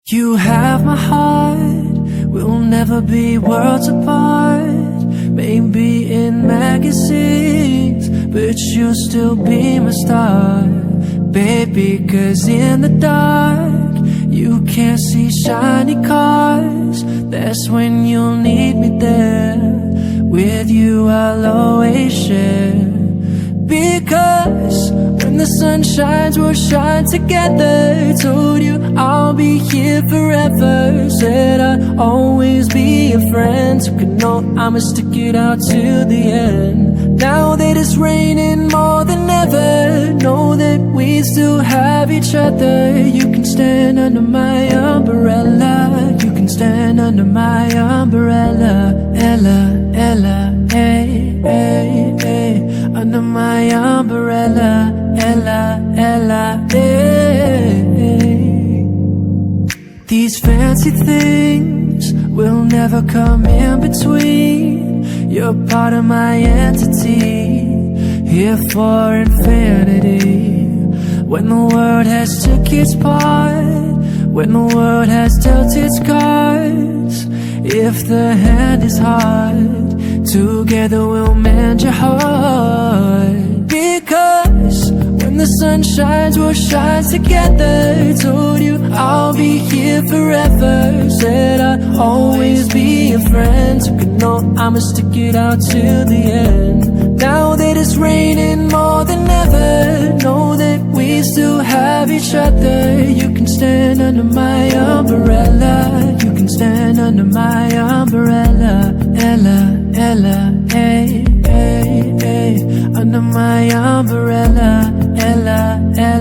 You have my heart, we'll never be worlds apart. Maybe in magazines, but you'll still be my star. Baby, 'cause in the dark, you can't see shiny cars. That's when you'll need me there. With you I'll always share. Because when the sun shines, we'll shine together. Told you I'll be here forever. Said I'd always be a friend. So could know I'ma stick it out to the end. Now that it's raining more than ever, know that we still have each other. You can stand under my umbrella. You can stand under my umbrella. Ella, Ella, ay, ay, ay. Under my umbrella, Ella, Ella, ay. These fancy things will never come in between. You're part of my entity, here for infinity. When the world has took its part, when the world has dealt its cards, if the hand is hard, together we'll mend your heart. Because when the sun shines, we'll shine together. Told you I'll be here forever. Said I'd always be a friend. So could know I'ma stick it out to the end. Now that it's raining more than ever, know that we still have each other. You can stand under my umbrella. You can stand under my umbrella. Ella, Ella, ay, ay, ay. Under my umbrella, Ella, Ella.